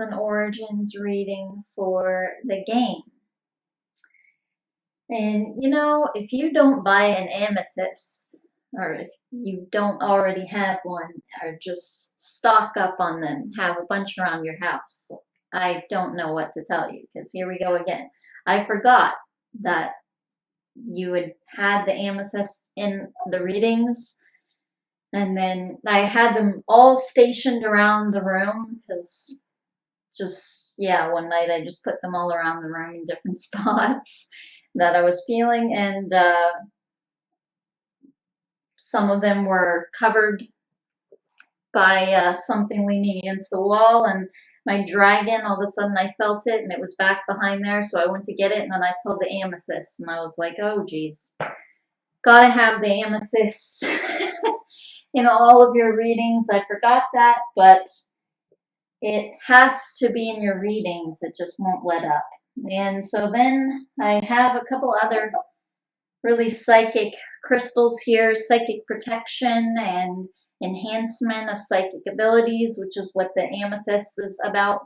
an origins reading for the game. And you know, if you don't buy an amethyst, or if you don't already have one, or just stock up on them, have a bunch around your house, I don't know what to tell you, because here we go again. I forgot that you had the amethyst in the readings, and then I had them all stationed around the room, because just, yeah, one night I just put them all around the room in different spots that I was feeling, and some of them were covered by something leaning against the wall, and my dragon, all of a sudden I felt it, and it was back behind there, so I went to get it, and then I saw the amethyst, and I was like, oh geez, gotta have the amethyst in all of your readings. I forgot that, but it has to be in your readings. It just won't let up. And so then I have a couple other really psychic crystals here, psychic protection and enhancement of psychic abilities, which is what the amethyst is about.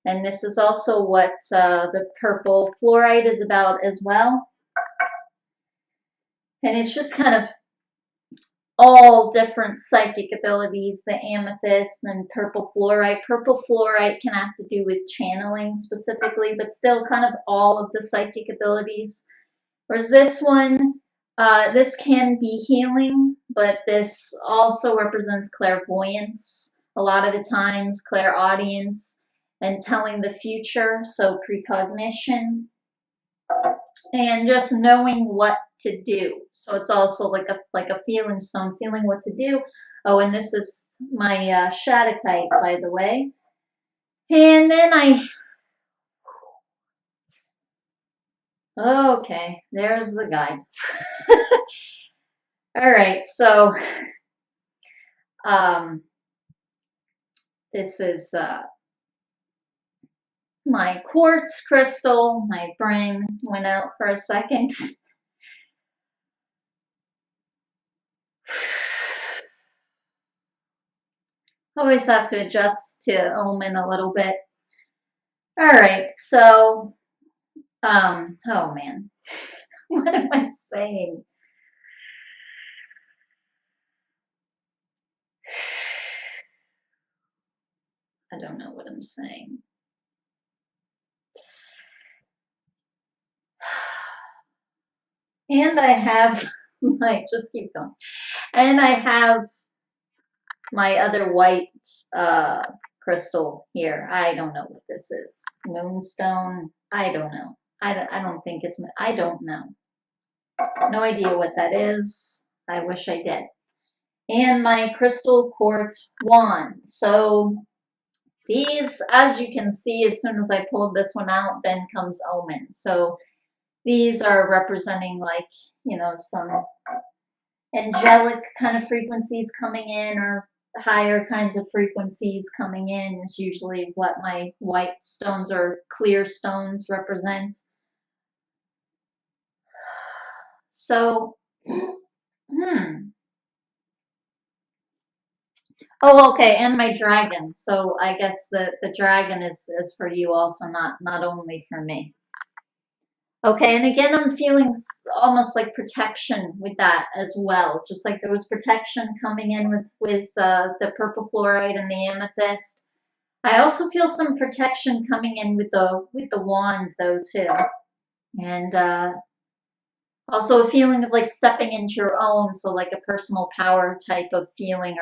And this is also what the purple fluorite is about as well. And it's just kind of all different psychic abilities, the amethyst and purple fluorite. Purple fluorite can have to do with channeling specifically, but still kind of all of the psychic abilities. Whereas this one, this can be healing, but this also represents clairvoyance a lot of the times, clairaudience, and telling the future, so precognition, and just knowing what to do. So it's also like a feeling stone, feeling what to do. Oh, and this is my Shattuckite, by the way. And then okay, there's the guide. All right, so this is my quartz crystal. My brain went out for a second. Always have to adjust to omen a little bit. All right, so, oh man, what am I saying? I don't know what I'm saying. And I have just keep going. And I have my other white crystal here. I don't know what this is. Moonstone. I don't know. I don't think it's. I don't know. No idea what that is. I wish I did. And my crystal quartz wand. So these, as you can see, as soon as I pulled this one out, then comes omen. So these are representing, like, you know, some angelic kind of frequencies coming in, or higher kinds of frequencies coming in is usually what my white stones or clear stones represent. So, Oh, okay, and my dragon. So I guess the dragon is for you also, not only for me. Okay, and again, I'm feeling almost like protection with that as well. Just like there was protection coming in with the purple fluorite and the amethyst. I also feel some protection coming in with the wand though too, and also a feeling of like stepping into your own, so like a personal power type of feeling,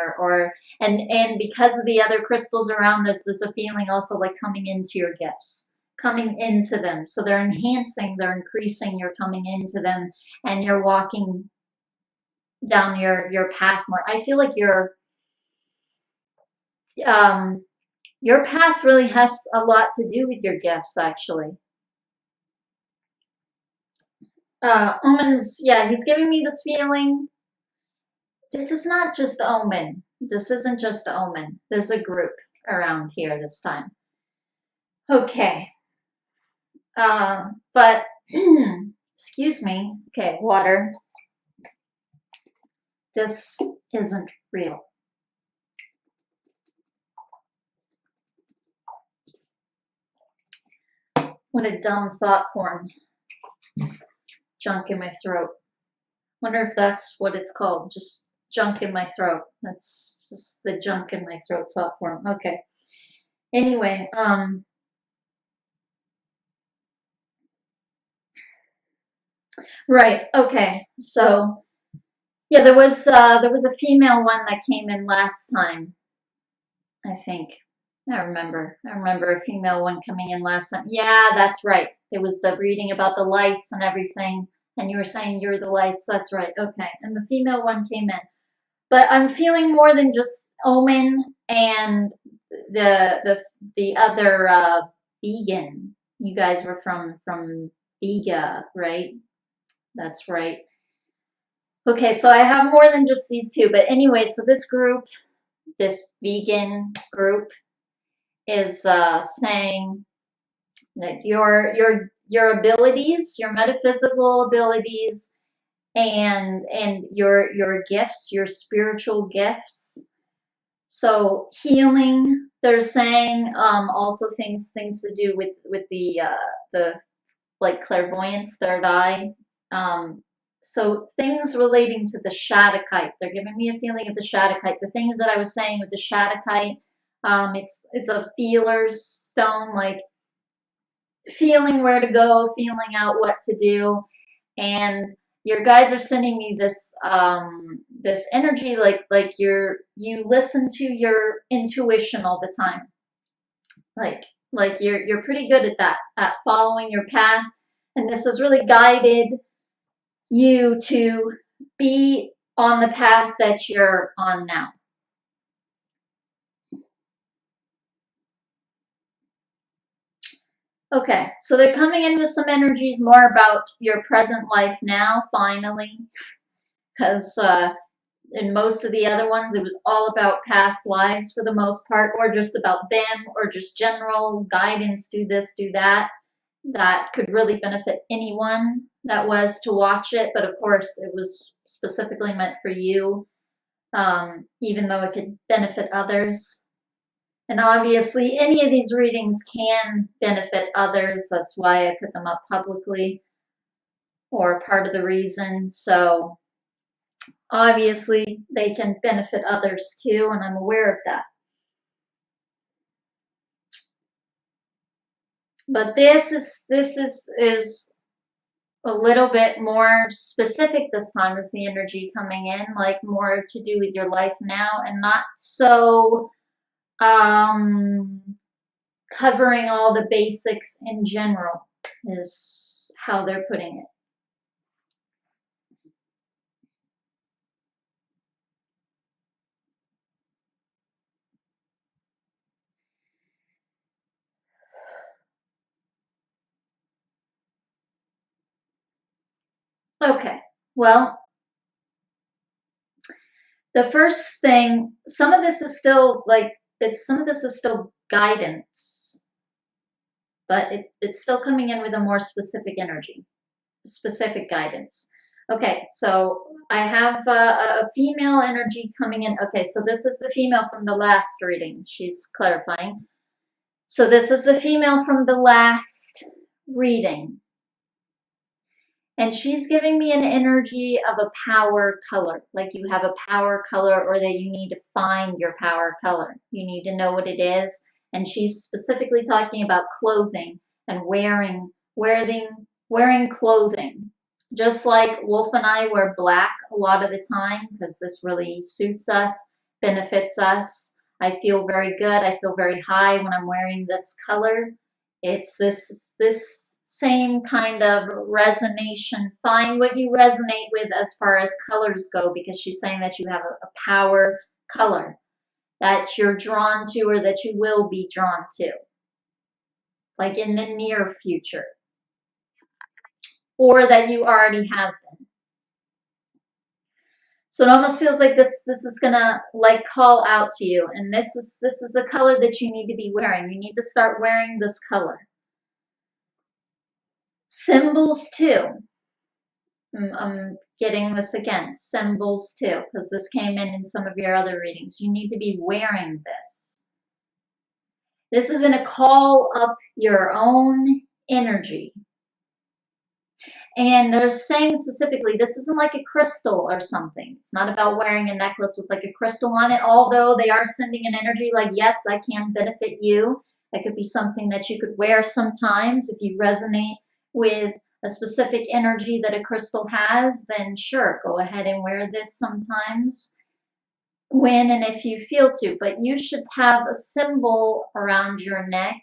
and because of the other crystals around this, there's a feeling also like coming into your gifts, coming into them. So they're enhancing, they're increasing, you're coming into them, and you're walking down your path more. I feel like your path really has a lot to do with your gifts, actually. Omen's, yeah, he's giving me this feeling. This is not just Omen. This isn't just Omen. There's a group around here this time. Okay. But, excuse me. Okay, water. This isn't real. What a dumb thought form. Junk in my throat. Wonder if that's what it's called. Just junk in my throat. That's just the junk in my throat thought form. Okay. Anyway, right. Okay. So yeah, there was a female one that came in last time, I think. I remember. I remember a female one coming in last time. Yeah, that's right. It was the reading about the lights and everything, and you were saying you're the lights. That's right. Okay. And the female one came in. But I'm feeling more than just Omen and the other vegan. You guys were from Vega, right? That's right. Okay, so I have more than just these two. But anyway, so this group, this vegan group, is saying that your abilities, your metaphysical abilities, and your gifts, your spiritual gifts. So healing, they're saying, also things to do with the like clairvoyance, third eye. So things relating to the Shaddakite. They're giving me a feeling of the Shaddakite. The things that I was saying with the Shaddakite, it's a feeler's stone, like feeling where to go, feeling out what to do, and your guides are sending me this energy, like you listen to your intuition all the time, like you're pretty good at that, at following your path, and this has really guided you to be on the path that you're on now. Okay, so they're coming in with some energies more about your present life now, finally, because in most of the other ones, it was all about past lives for the most part, or just about them, or just general guidance, do this, do that. That could really benefit anyone that was to watch it, but of course, it was specifically meant for you, even though it could benefit others. And obviously, any of these readings can benefit others. That's why I put them up publicly, or part of the reason. So obviously, they can benefit others too, and I'm aware of that. But this is a little bit more specific this time, is the energy coming in, like more to do with your life now, and not so um, covering all the basics in general, is how they're putting it. Okay, well, the first thing, some of this is still like, some of this is still guidance, but it's still coming in with a more specific energy, specific guidance. Okay, so I have a female energy coming in. Okay, so this is the female from the last reading. She's clarifying. So this is the female from the last reading. And she's giving me an energy of a power color, like you have a power color, or that you need to find your power color. You need to know what it is. And she's specifically talking about clothing and wearing clothing. Just like Wolf and I wear black a lot of the time, because this really suits us, benefits us. I feel very good. I feel very high when I'm wearing this color. It's this same kind of resonation. Find what you resonate with as far as colors go, because she's saying that you have a power color that you're drawn to, or that you will be drawn to, like in the near future, or that you already have been. So it almost feels like this is gonna like call out to you, and this is a color that you need to be wearing. You need to start wearing this color. Symbols too. I'm getting this again. Symbols too, because this came in some of your other readings. You need to be wearing this. This is going to call up your own energy. And they're saying specifically, this isn't like a crystal or something. It's not about wearing a necklace with like a crystal on it, although they are sending an energy like, yes, that can benefit you. That could be something that you could wear sometimes. If you resonate with a specific energy that a crystal has, then sure, go ahead and wear this sometimes when and if you feel to. But you should have a symbol around your neck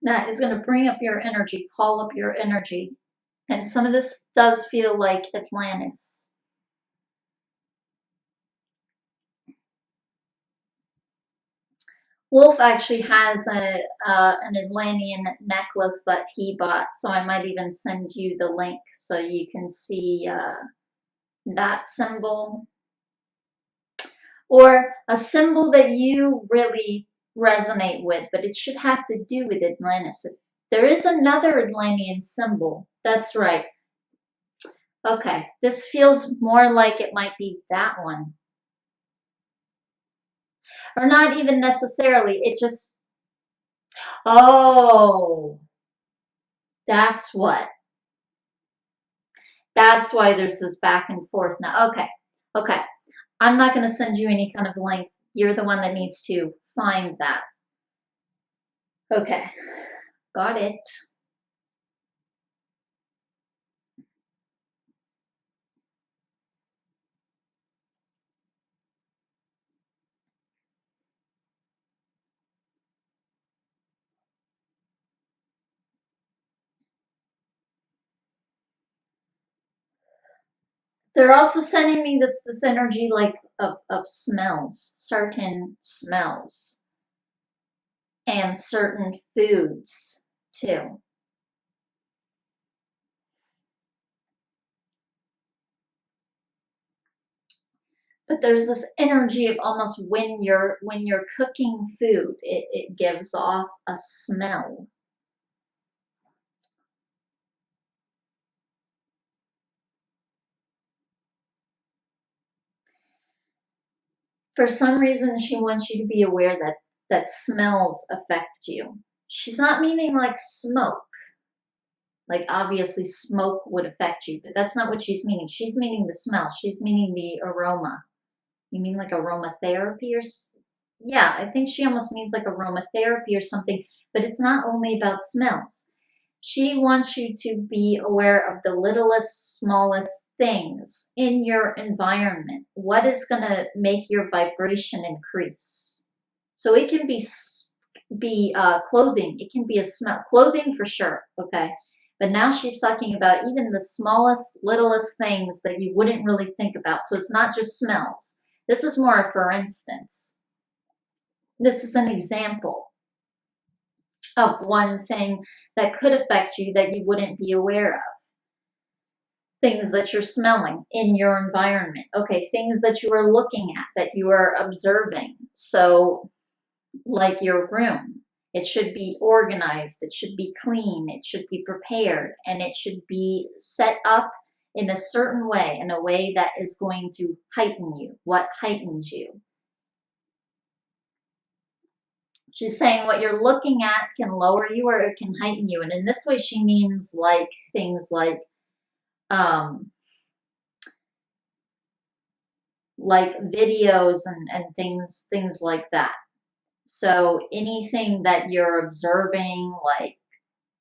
that is going to bring up your energy, call up your energy. And some of this does feel like Atlantis. Wolf actually has an Atlantean necklace that he bought, so I might even send you the link so you can see that symbol. Or a symbol that you really resonate with, but it should have to do with Atlantis. There is another Atlantean symbol. That's right. Okay, this feels more like it might be that one. Or not even necessarily, it just, oh, that's what. That's why there's this back and forth now. Okay, okay. I'm not going to send you any kind of link. You're the one that needs to find that. Okay, got it. They're also sending me this energy like of smells, certain smells, and certain foods too. But there's this energy of almost when you're cooking food, it gives off a smell. For some reason, she wants you to be aware that smells affect you. She's not meaning like smoke. Like obviously smoke would affect you, but that's not what she's meaning. She's meaning the smell. She's meaning the aroma. You mean like aromatherapy or yeah, I think she almost means like aromatherapy or something, but it's not only about smells. She wants you to be aware of the littlest, smallest things in your environment. What is going to make your vibration increase? So it can be clothing. It can be a smell. Clothing for sure. Okay. But now she's talking about even the smallest, littlest things that you wouldn't really think about. So it's not just smells. This is more for instance. This is an example of one thing that could affect you that you wouldn't be aware of. Things that you're smelling in your environment. Okay, things that you are looking at, that you are observing. So, like your room, it should be organized, it should be clean, it should be prepared, and it should be set up in a certain way, in a way that is going to heighten you. What heightens you? She's saying what you're looking at can lower you or it can heighten you. And in this way, she means like things um, like videos and things like that. So anything that you're observing,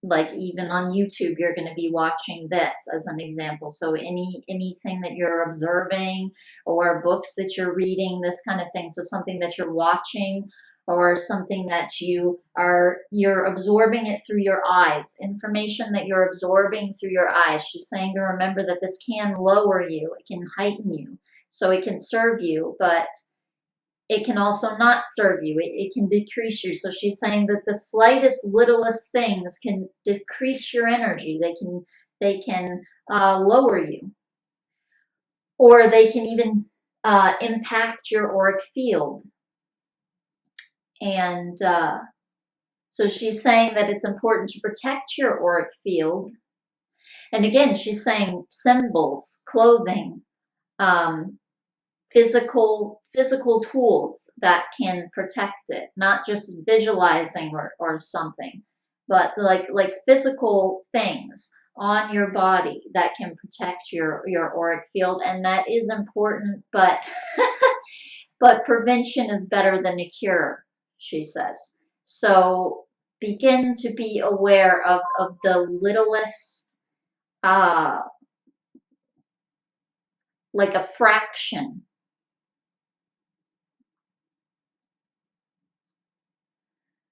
like even on YouTube, you're going to be watching this as an example. So anything that you're observing or books that you're reading, this kind of thing. So something that you're watching or something that you're absorbing it through your eyes, information that you're absorbing through your eyes. She's saying to remember that this can lower you, it can heighten you, so it can serve you, but it can also not serve you. It can decrease you. So she's saying that the slightest, littlest things can decrease your energy. They can lower you, or they can even impact your auric field. And so she's saying that it's important to protect your auric field. And again, she's saying symbols, clothing, um, physical tools that can protect it, not just visualizing or something, but like physical things on your body that can protect your auric field, and that is important, but but prevention is better than a cure, she says. So begin to be aware of the littlest, uh like a fraction.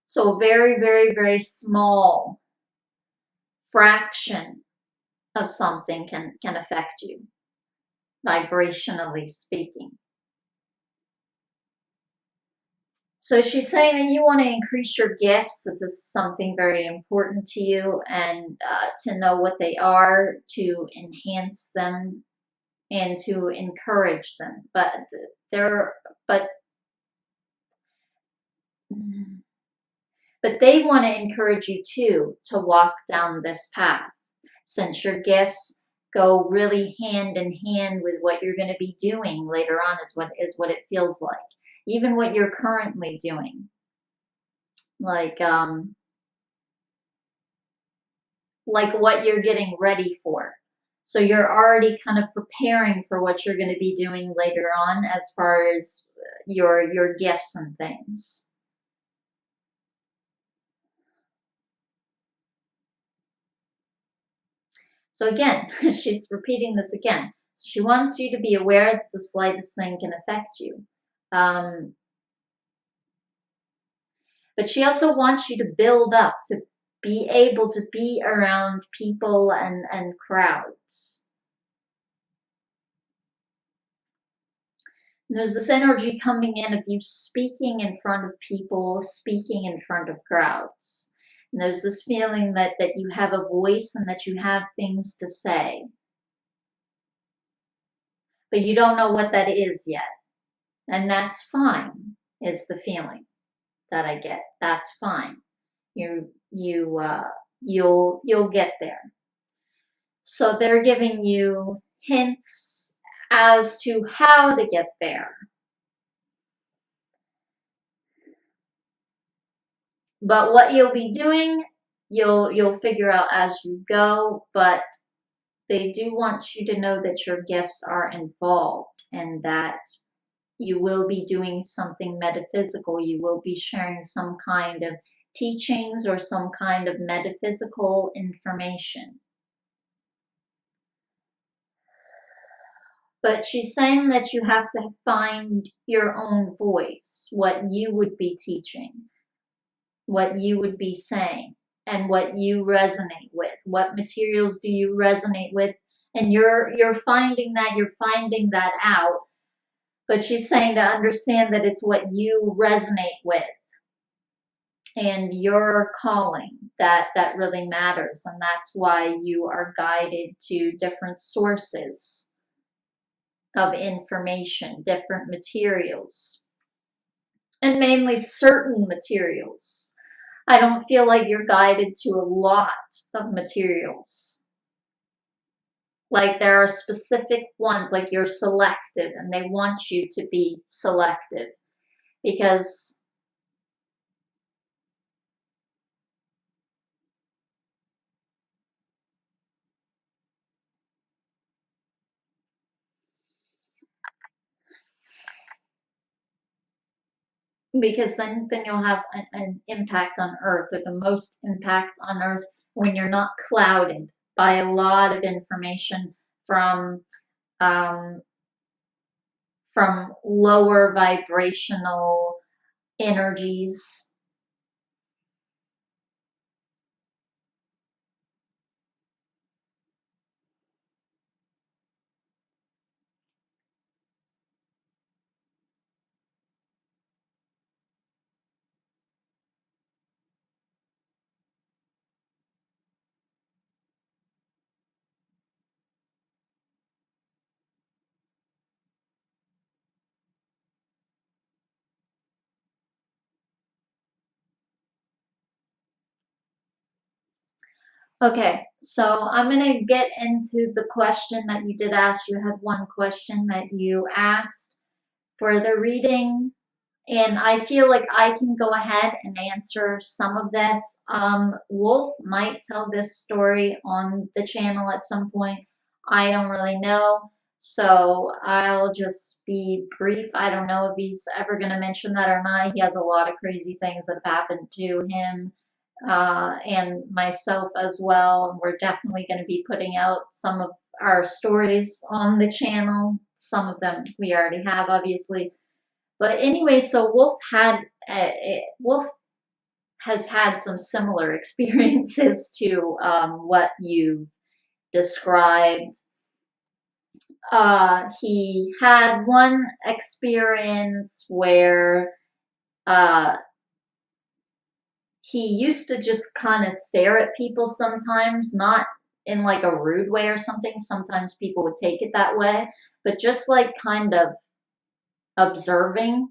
So very, very, very small fraction of something can affect you, vibrationally speaking. So she's saying that you want to increase your gifts, that this is something very important to you, and to know what they are, to enhance them, and to encourage them. They're, but, but they want to encourage you too to walk down this path, since your gifts go really hand in hand with what you're going to be doing later on, is what it feels like. Even what you're currently doing, like like what you're getting ready for. So you're already kind of preparing for what you're going to be doing later on as far as your gifts and things. So again, she's repeating this again. So she wants you to be aware that the slightest thing can affect you. Um, but she also wants you to build up, to be able to be around people and crowds. There's this energy coming in of you speaking in front of people, speaking in front of crowds. And there's this feeling that you have a voice and that you have things to say, but you don't know what that is yet. And that's fine, is the feeling that I get. That's fine. You'll get there. So they're giving you hints as to how to get there. But what you'll be doing, you'll figure out as you go, but they do want you to know that your gifts are involved and that you will be doing something metaphysical. You will be sharing some kind of teachings or some kind of metaphysical information. But she's saying that you have to find your own voice, what you would be teaching, what you would be saying, and what you resonate with. What materials do you resonate with? And you're finding that out. But she's saying to understand that it's what you resonate with and your calling that really matters, and that's why you are guided to different sources of information, different materials, and mainly certain materials. I don't feel like you're guided to a lot of materials. Like there are specific ones, like you're selective, and they want you to be selective because then you'll have an impact on Earth, or the most impact on Earth, when you're not clouded by a lot of information from um, lower vibrational energies. Okay, so I'm going to get into the question that you did ask. You had one question that you asked. for the reading. And I feel like I can go ahead and answer some of this. Wolf might tell this story on the channel at some point. I don't really know. So I'll just be brief. I don't know if he's ever going to mention that or not. He has a lot of crazy things that have happened to him and myself as well. We're definitely going to be putting out some of our stories on the channel. Some of them we already have, obviously. But anyway, so Wolf has had some similar experiences to what you've described. He had one experience where uh, he used to just kind of stare at people sometimes, not in like a rude way or something. Sometimes people would take it that way, but just like kind of observing,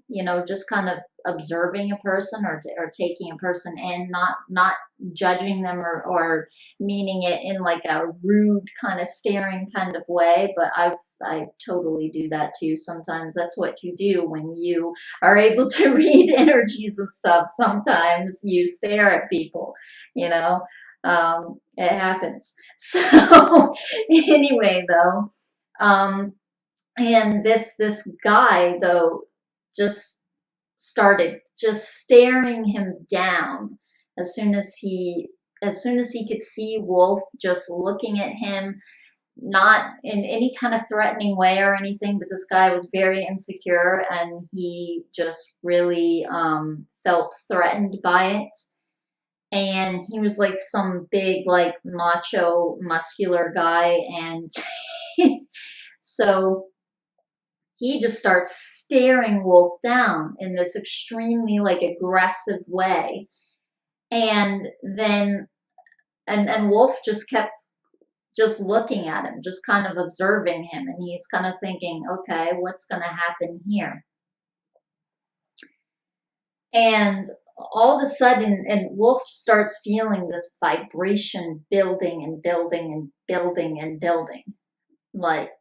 just kind of observing a person or taking a person in, not judging them or meaning it in like a rude kind of staring kind of way. But I totally do that too sometimes. That's what you do when you are able to read energies and stuff. Sometimes you stare at people, you know. It happens. So anyway, though, um, and this guy though just started just staring him down as soon as he could see Wolf just looking at him, not in any kind of threatening way or anything, but this guy was very insecure and he just really felt threatened by it. And he was like some big, like macho, muscular guy, and so he just starts staring Wolf down in this extremely like aggressive way. And then and Wolf just kept just looking at him, just kind of observing him, and he's kind of thinking, okay, what's going to happen here? And all of a sudden, and Wolf starts feeling this vibration building and building and building and building, like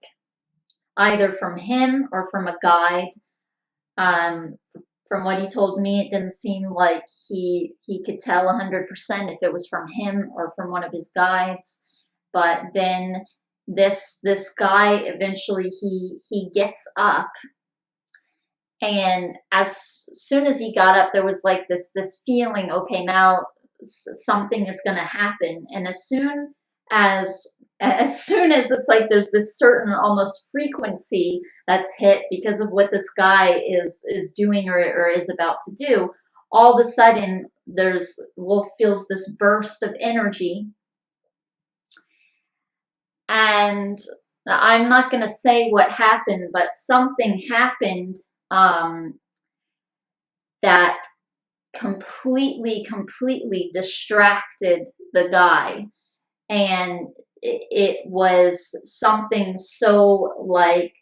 either from him or from a guide. Um, from what he told me, it didn't seem like he could tell 100% if it was from him or from one of his guides. But then this guy eventually he gets up, and as soon as he got up, there was like this feeling, okay, now something is going to happen. And as soon as it's like there's this certain almost frequency that's hit because of what this guy is doing or is about to do, all of a sudden there's Wolf feels this burst of energy. And I'm not going to say what happened, but something happened that completely distracted the guy. And it was something so like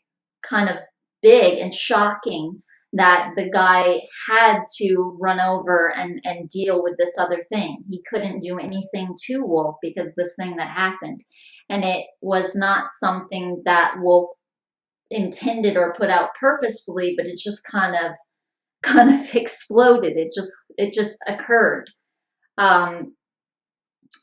kind of big and shocking that the guy had to run over and deal with this other thing. He couldn't do anything to Wolf because this thing that happened. And it was not something that Wolf intended or put out purposefully, but it just kind of exploded. It just occurred. Um,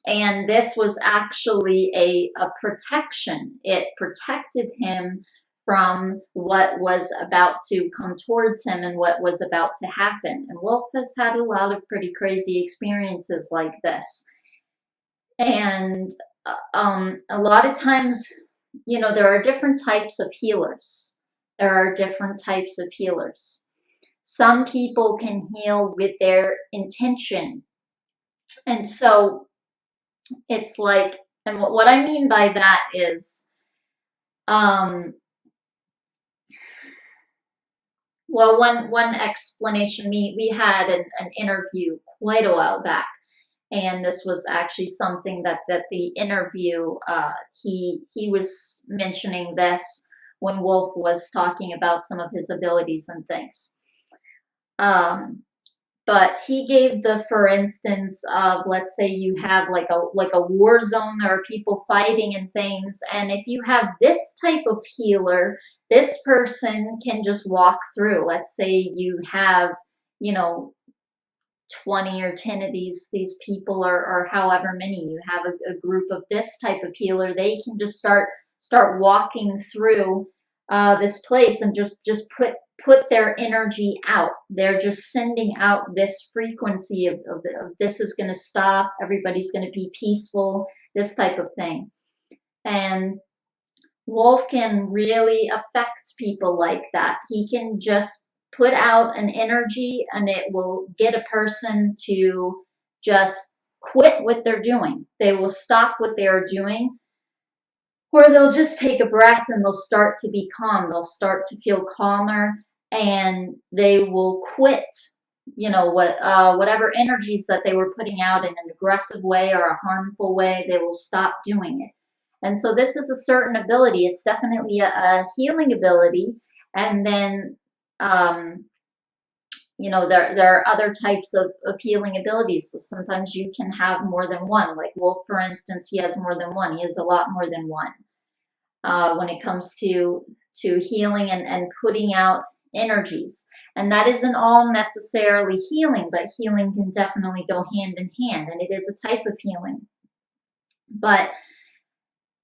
and this was actually a protection. It protected him from what was about to come towards him and what was about to happen. And Wolf has had a lot of pretty crazy experiences like this. And a lot of times, there are different types of healers. There are different types of healers. Some people can heal with their intention. And so it's like, and what I mean by that is, well, one explanation, we had an interview quite a while back, and this was actually something that the interview, he was mentioning this when Wolf was talking about some of his abilities and things. But he gave the for instance of, let's say you have like a war zone, there are people fighting and things, and if you have this type of healer, this person can just walk through. Let's say you have, you know, 20 or 10 of these people, or however many you have, a group of this type of healer. They can just start walking through this place and just put their energy out. They're just sending out this frequency of this is going to stop, everybody's going to be peaceful, this type of thing. And Wolf can really affect people like that. He can just put out an energy and it will get a person to just quit what they're doing. They will stop what they are doing, or they'll just take a breath and they'll start to be calm. They'll start to feel calmer and they will quit, you know, whatever energies that they were putting out in an aggressive way or a harmful way. They will stop doing it. And so this is a certain ability. It's definitely a healing ability. And then, you know, there are other types of healing abilities. So sometimes you can have more than one. Like Wolf, for instance, he has more than one. He has a lot more than one when it comes to healing and putting out energies. And that isn't all necessarily healing, but healing can definitely go hand in hand. And it is a type of healing. But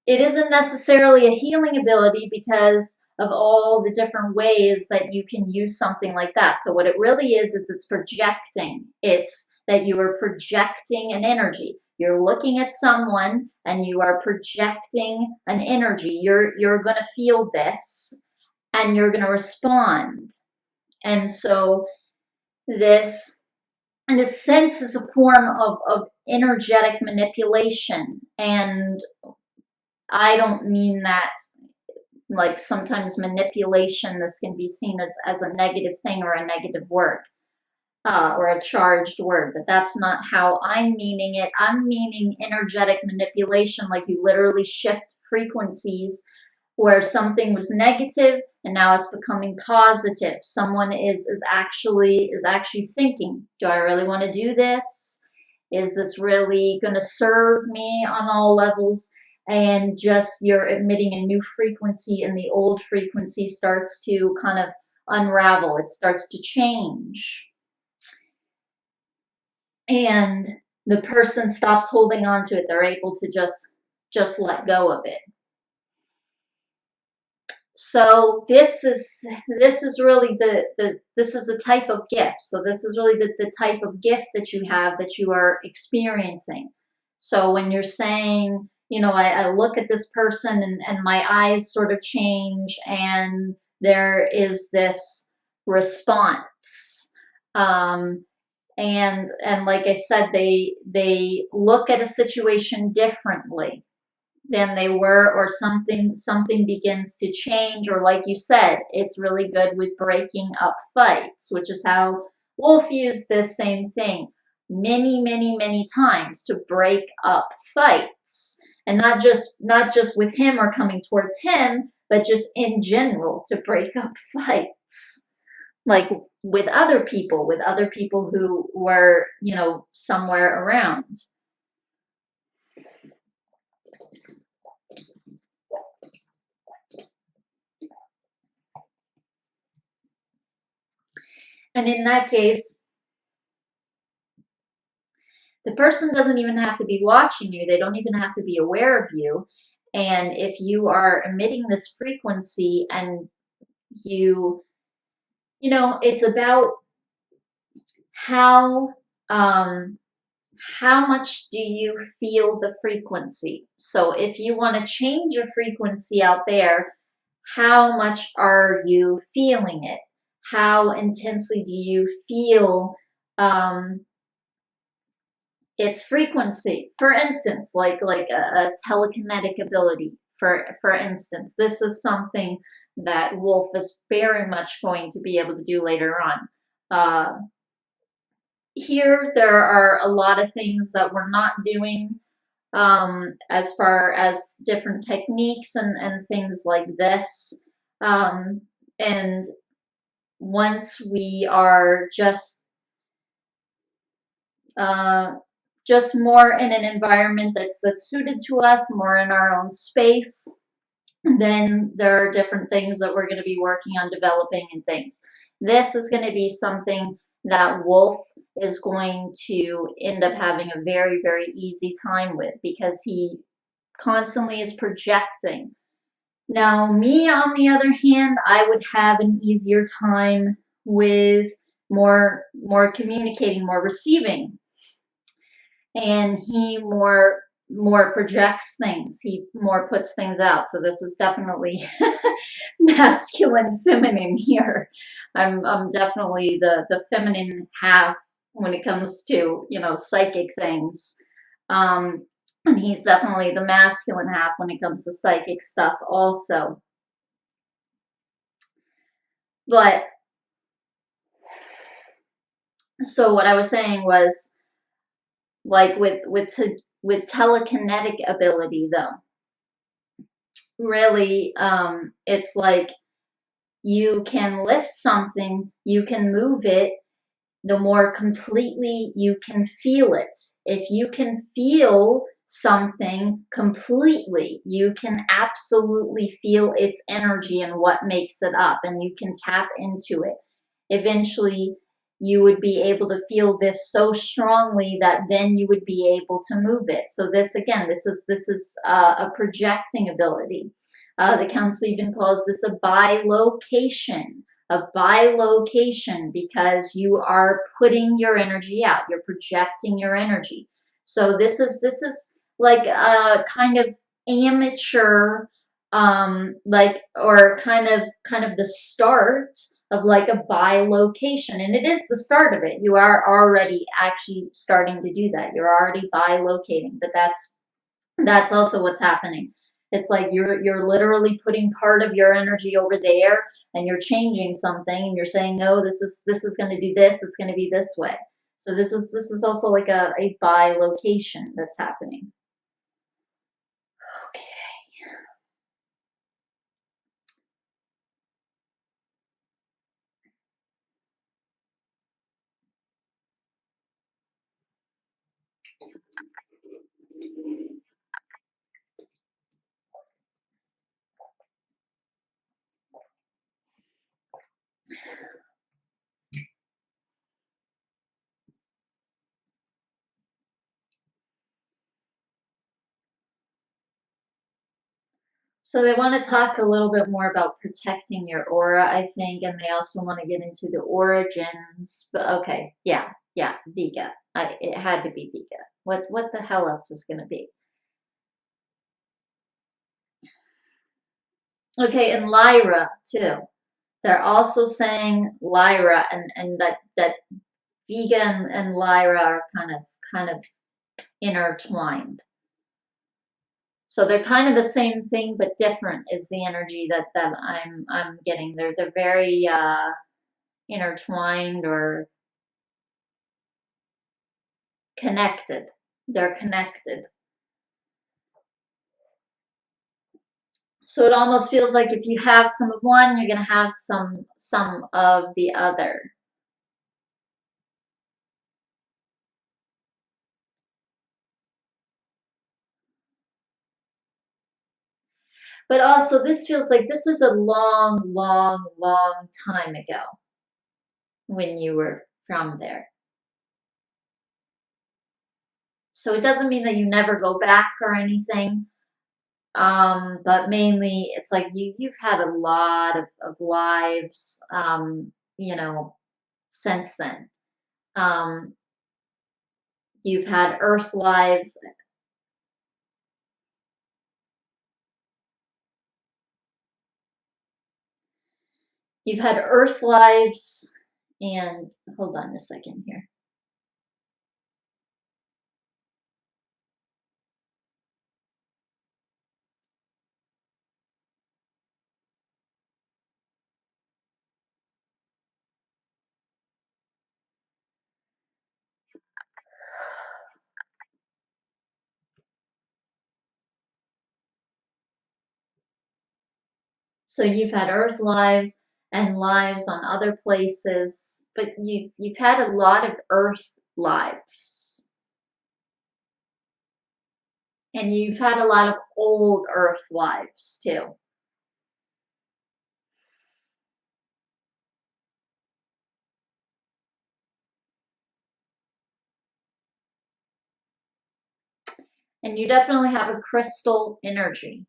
it isn't necessarily a healing ability because of all the different ways that you can use something like that. So what it really is it's projecting. It's that you are projecting an energy. You're looking at someone and you are projecting an energy. You're going to feel this and you're going to respond. And so this, in a sense, is a form of energetic manipulation. And I don't mean that like sometimes manipulation, this can be seen as a negative thing or a negative word or a charged word, but that's not how I'm meaning it. I'm meaning energetic manipulation, like you literally shift frequencies where something was negative and now it's becoming positive. Someone is actually thinking, do I really want to do this? Is this really going to serve me on all levels? And just you're emitting a new frequency and the old frequency starts to kind of unravel. It starts to change. And the person stops holding on to it. They're able to just let go of it. So this is really this is a type of gift. So this is really the type of gift that you have, that you are experiencing. So when you're saying, you know, I look at this person and my eyes sort of change and there is this response. And like I said, they look at a situation differently than they were, or something begins to change, or like you said, it's really good with breaking up fights, which is how Wolf used this same thing many times to break up fights. And not just with him or coming towards him, but just in general to break up fights, like with other people who were, you know, somewhere around. And in that case, the person doesn't even have to be watching you. They don't even have to be aware of you. And if you are emitting this frequency and you know, it's about how much do you feel the frequency? So if you want to change a frequency out there, how much are you feeling it? How intensely do you feel its frequency? For instance, like a telekinetic ability. For instance, this is something that Wolf is very much going to be able to do later on. Here, there are a lot of things that we're not doing as far as different techniques and things like this. And once we are just more in an environment that's suited to us, more in our own space, then there are different things that we're going to be working on developing and things. This is going to be something that Wolf is going to end up having a very, very easy time with because he constantly is projecting. Now, me, on the other hand, I would have an easier time with more communicating, more receiving, and he more projects things. He more puts things out. So this is definitely masculine, feminine here. I'm definitely the feminine half when it comes to, psychic things. Um, and he's definitely the masculine half when it comes to psychic stuff also. But so what I was saying was, like, with telekinetic ability though, really, it's like you can lift something, you can move it, the more completely you can feel it. If you can feel something completely, you can absolutely feel its energy and what makes it up, and you can tap into it. Eventually, you would be able to feel this so strongly that then you would be able to move it. So this, again, this is a projecting ability. The council even calls this a bilocation because you are putting your energy out, you're projecting your energy. So this is like a kind of amateur, like, or kind of the start of like a bilocation, and it is the start of it. You are already actually starting to do that. You're already bilocating, but that's also what's happening. It's like you're literally putting part of your energy over there, and you're changing something, and you're saying, no, this is going to do this. It's going to be this way. So this is also like a bilocation that's happening. Okay. So they want to talk a little bit more about protecting your aura, I think, and they also want to get into the origins. But okay, yeah, yeah, Vega. It had to be Vega. What the hell else is going to be? Okay, and Lyra too. They're also saying Lyra, and that Vega and Lyra are kind of intertwined. So they're kind of the same thing but different is the energy that I'm getting. They're very intertwined or connected. They're connected. So it almost feels like if you have some of one, you're going to have some of the other. But also this feels like this was a long, long, long time ago when you were from there. So it doesn't mean that you never go back or anything. But mainly it's like you've had a lot of lives, since then. Um, you've had Earth lives. You've had Earth lives, and hold on a second here. So you've had Earth lives and lives on other places, but you've had a lot of Earth lives, and you've had a lot of old Earth lives too. And you definitely have a crystal energy.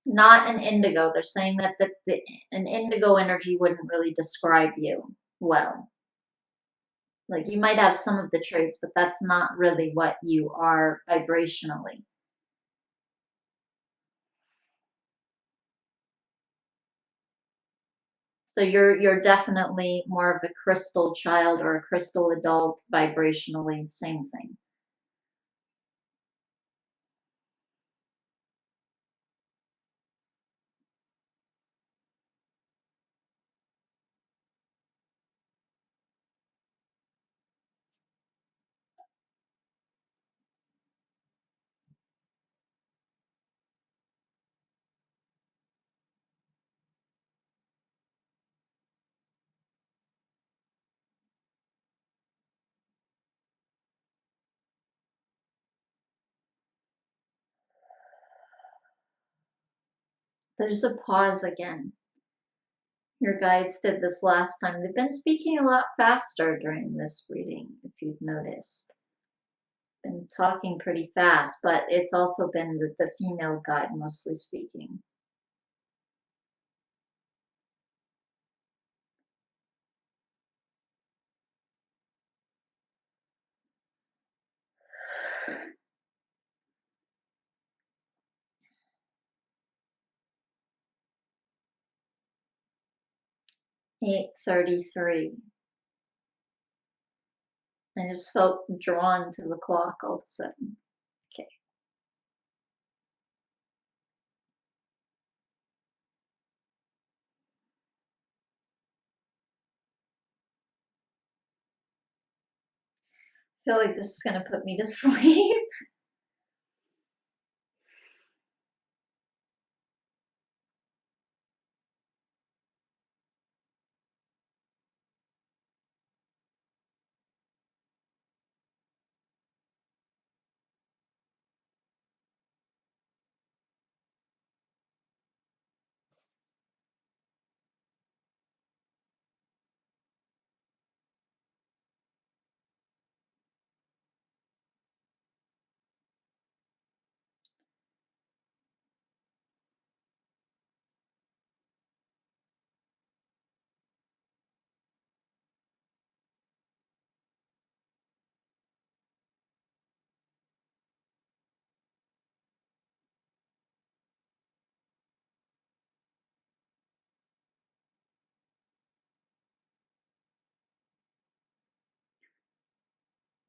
Not an indigo. They're saying that an indigo energy wouldn't really describe you well. Like you might have some of the traits, but that's not really what you are vibrationally. So you're definitely more of a crystal child or a crystal adult vibrationally, same thing. There's a pause again. Your guides did this last time. They've been speaking a lot faster during this reading, if you've noticed. Been talking pretty fast, but it's also been the female guide mostly speaking. Eight 33. I just felt drawn to the clock all of a sudden. Okay. I feel like this is gonna put me to sleep.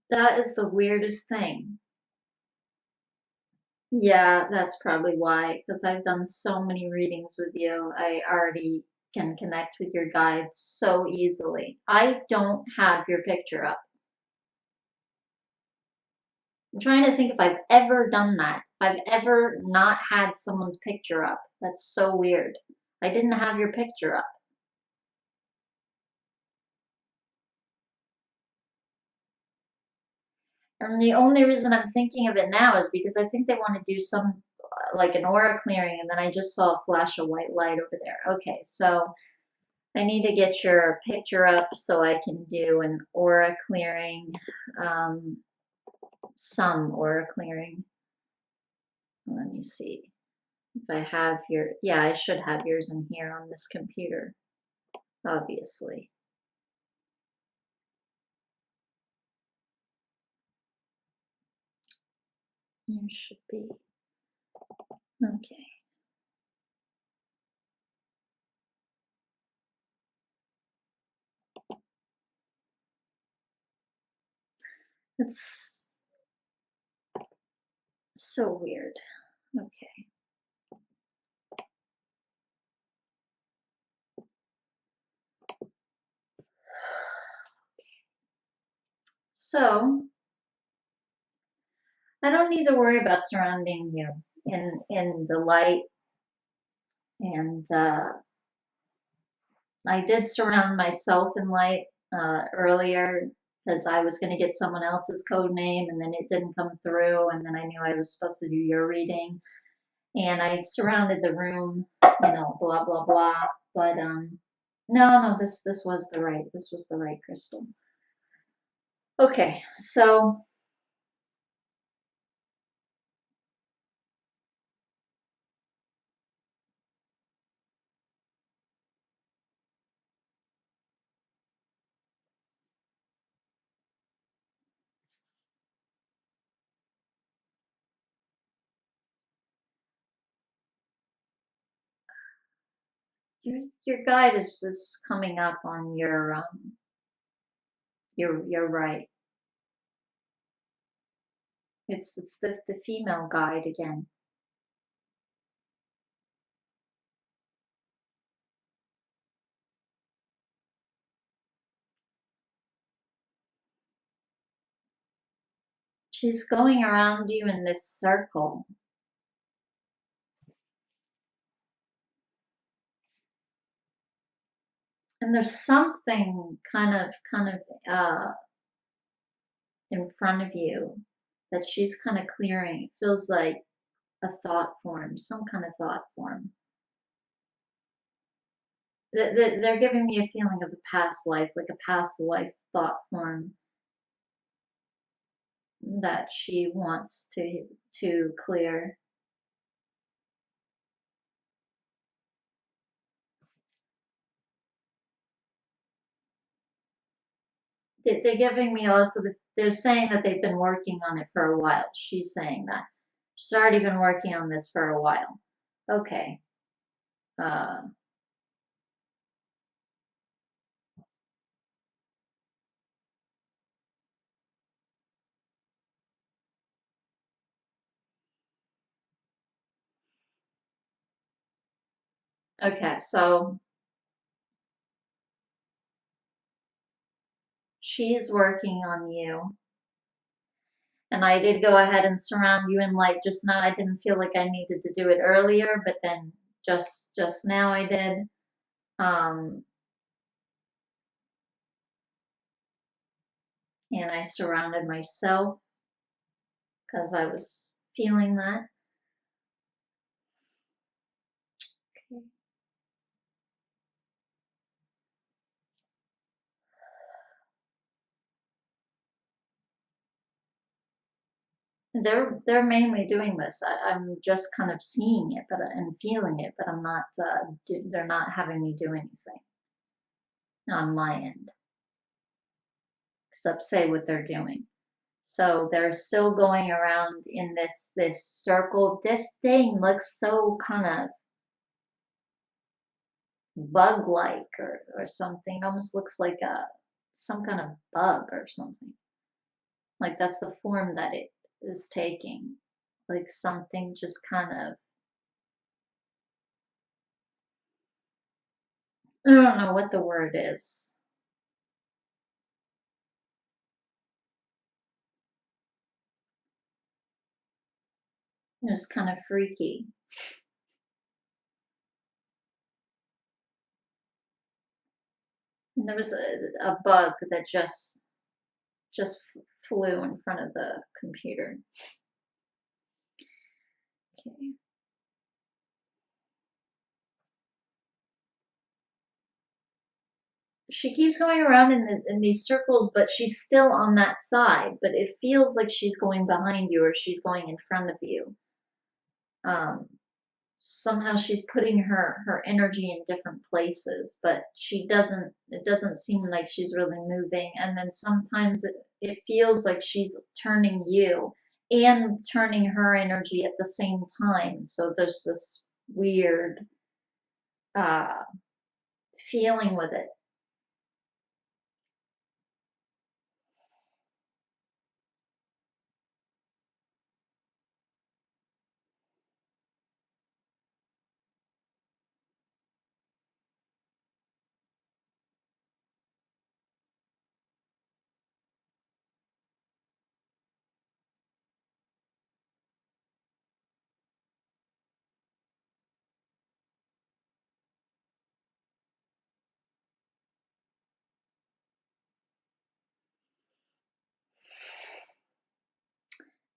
'That is the weirdest thing. Yeah, that's probably why, because I've done so many readings with you. I already can connect with your guides so easily. I don't have your picture up. I'm trying to think if I've ever done that. If I've ever not had someone's picture up. That's so weird. I didn't have your picture up. And the only reason I'm thinking of it now is because I think they want to do some like an aura clearing, and then I just saw a flash of white light over there. Okay, so I need to get your picture up so I can do an aura clearing, um, some aura clearing. Let me see if I have your, yeah, I should have yours in here on this computer, obviously. There should be. Okay. It's so weird. Okay. So I don't need to worry about surrounding you in the light, and I did surround myself in light earlier because I was going to get someone else's code name, and then it didn't come through, and then I knew I was supposed to do your reading, and I surrounded the room, blah blah blah. But no, this was the right crystal. Okay, so your guide is just coming up on your right. It's the female guide again. She's going around you in this circle. And there's something kind of in front of you that she's kind of clearing. It feels like a thought form, some kind of thought form. They're giving me a feeling of a past life, like a past life thought form that she wants to clear. They're giving me also they're saying that they've been working on it for a while. She's saying that she's already been working on this for a while. Okay. Uh, okay. So she's working on you. And I did go ahead and surround you in light just now. I didn't feel like I needed to do it earlier, but then just now I did. Um, and I surrounded myself because I was feeling that. Okay. They're mainly doing this. I'm just kind of seeing it, but and feeling it, but I'm not. They're not having me do anything on my end except say what they're doing. So they're still going around in this circle. This thing looks so kind of bug-like or something. It almost looks like a some kind of bug or something. Like that's the form that it is taking. Like something just kind of I don't know what the word is. It's kind of freaky. And there was a bug that just flew in front of the computer. Okay. She keeps going around in these circles, but she's still on that side. But it feels like she's going behind you or she's going in front of you. Um, Somehow she's putting her energy in different places, but she doesn't. It doesn't seem like she's really moving. And then sometimes it feels like she's turning you and turning her energy at the same time. So there's this weird uh, feeling with it.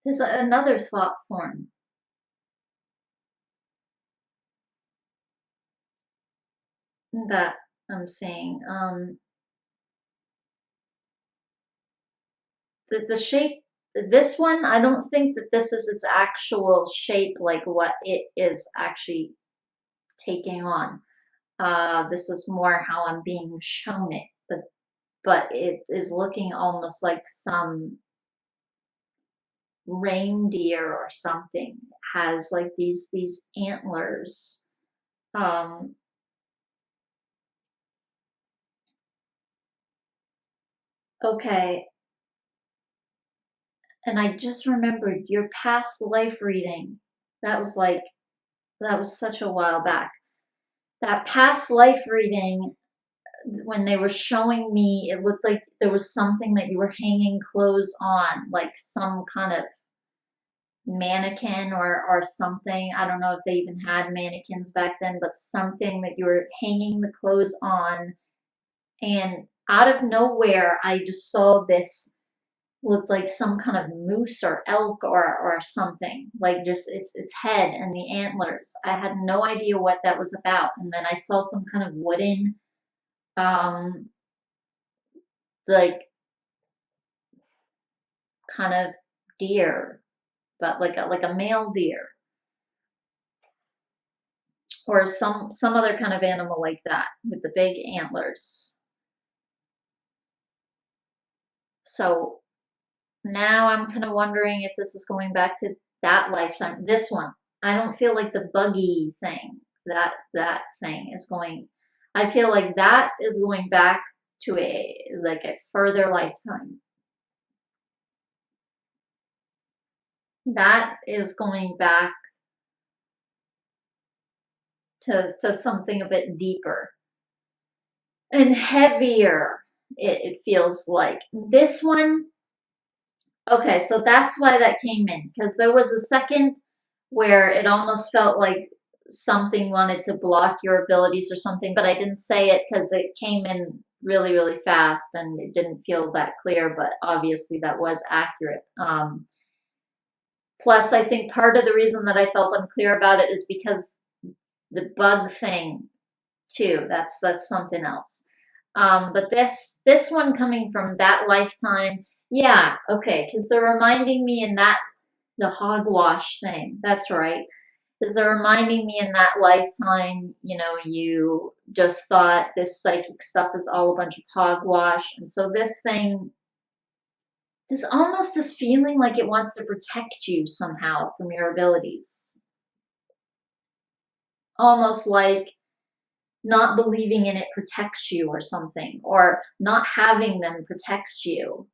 There's another thought form that I'm seeing. the shape, this one, I don't think that this is its actual shape, like what it is actually taking on. This is more how I'm being shown it, but it is looking almost like some reindeer or something. It has like these antlers. Um, okay, and I just remembered your past life reading. That was like that was such a while back. That past life reading, when they were showing me, it looked like there was something that you were hanging clothes on, like some kind of mannequin or something. I don't know if they even had mannequins back then, but something that you were hanging the clothes on. And out of nowhere, I just saw this, looked like some kind of moose or elk or something, like just its head and the antlers. I had no idea what that was about. And then I saw some kind of wooden, um, like kind of deer, but like a male deer or some other kind of animal like that with the big antlers. So now I'm kind of wondering if this is going back to that lifetime. This one, I don't feel like the buggy thing, that thing is going. I feel like that is going back to a further lifetime. That is going back to something a bit deeper and heavier. It feels like this one. Okay, so that's why that came in, because there was a second where it almost felt like something wanted to block your abilities or something, but I didn't say it because it came in really, really fast and it didn't feel that clear, but obviously that was accurate. Plus, I think part of the reason that I felt unclear about it is because the bug thing too. That's something else. But this one coming from that lifetime, yeah, okay, because they're reminding me in that the hogwash thing. That's right. Because they're reminding me in that lifetime, you just thought this psychic stuff is all a bunch of hogwash, and so this thing, there's almost this feeling like it wants to protect you somehow from your abilities, almost like not believing in it protects you or something, or not having them protects you.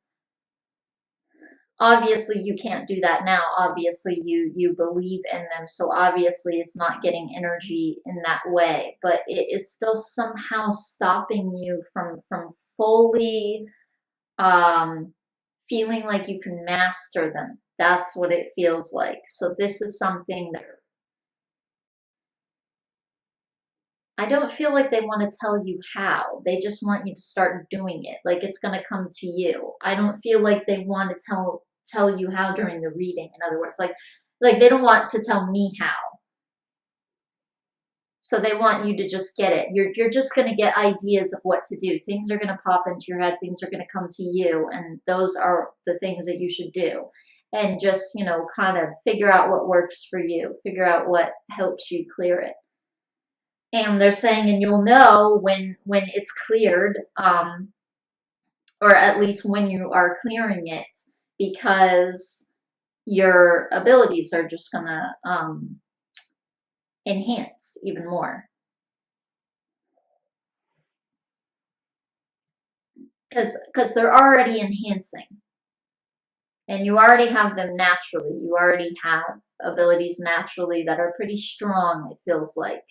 Obviously you can't do that now. Obviously you believe in them, so obviously it's not getting energy in that way, but it is still somehow stopping you from fully um feeling like you can master them. That's what it feels like. So this is something that I don't feel like they want to tell you how. They just want you to start doing it. Like it's going to come to you. I don't feel like they want to tell you how during the reading. In other words, like they don't want to tell me how. So they want you to just get it. You're just going to get ideas of what to do. Things are going to pop into your head. Things are going to come to you, and those are the things that you should do. And just, kind of figure out what works for you. Figure out what helps you clear it. And they're saying, and you'll know when it's cleared, or at least when you are clearing it, because your abilities are just gonna enhance even more, because they're already enhancing, and you already have them naturally. You already have abilities naturally that are pretty strong, it feels like,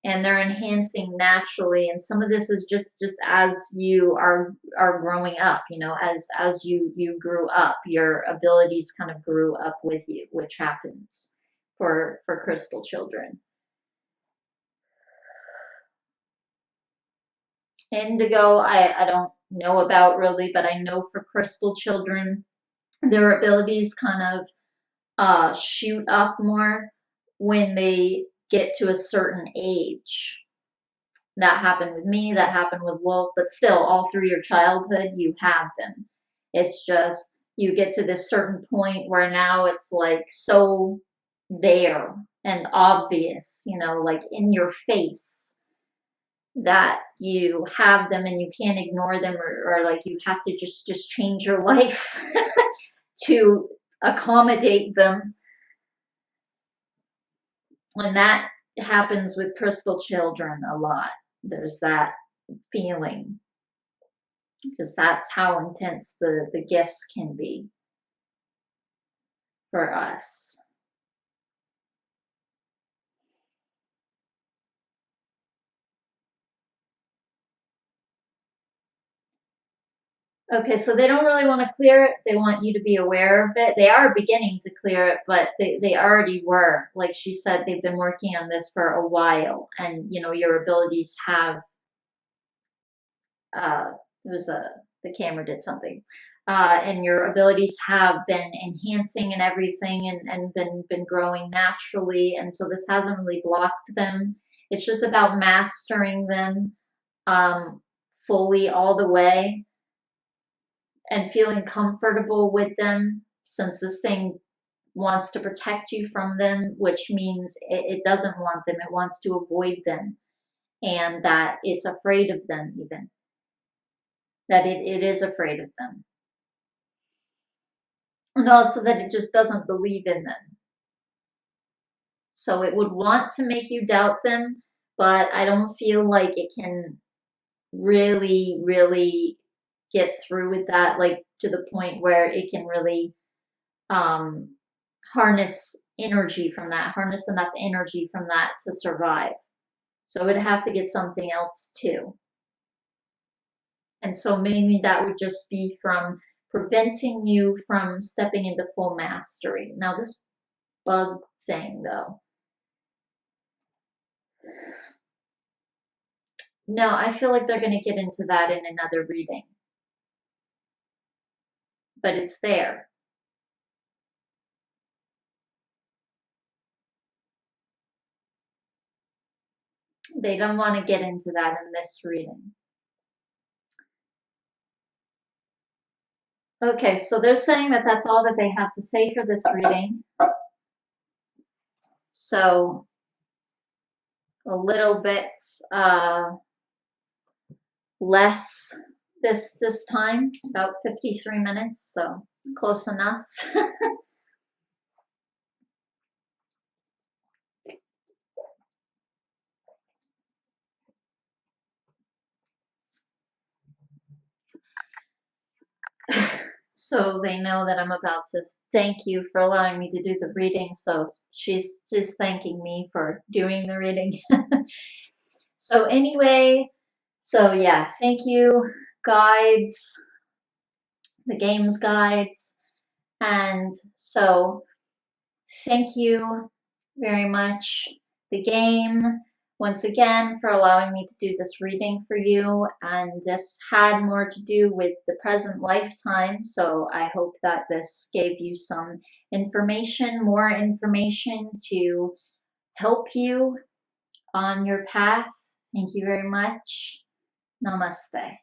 and they're enhancing naturally, and some of this is just as you are growing up, as you grew up, your abilities kind of grew up with you, which happens for crystal children. Indigo, I don't know about really, but I know for crystal children their abilities kind of shoot up more when they get to a certain age. That happened with me, that happened with Wolf, but still, all through your childhood, you have them. It's just you get to this certain point where now it's like so there and obvious, like in your face, that you have them and you can't ignore them, or like you have to just change your life to accommodate them. And that happens with crystal children a lot. There's that feeling, because that's how intense the gifts can be for us. Okay, so they don't really want to clear it. They want you to be aware of it. They are beginning to clear it, but they already were. Like she said, they've been working on this for a while, and your abilities have it was the camera did something. And your abilities have been enhancing and everything, and been growing naturally, and so this hasn't really blocked them. It's just about mastering them um, fully all the way, and feeling comfortable with them, since this thing wants to protect you from them, which means it doesn't want them, it wants to avoid them, and that it's afraid of them, even that it is afraid of them, and also that it just doesn't believe in them. So it would want to make you doubt them, but I don't feel like it can really get through with that, like to the point where it can really um, harness energy from that, harness enough energy from that to survive. So it would have to get something else too. And so mainly that would just be from preventing you from stepping into full mastery. Now, this bug thing, though. No, I feel like they're going to get into that in another reading, but it's there. They don't want to get into that in this reading. Okay, so they're saying that that's all that they have to say for this reading. So a little bit less this time, about 53 minutes, so close enough. So they know that I'm about to thank you for allowing me to do the reading. So she's just thanking me for doing the reading. So anyway, so yeah, thank you, guides, the games guides. And so thank you very much, the game, once again, for allowing me to do this reading for you. And this had more to do with the present lifetime, so I hope that this gave you some information, more information to help you on your path. Thank you very much. Namaste.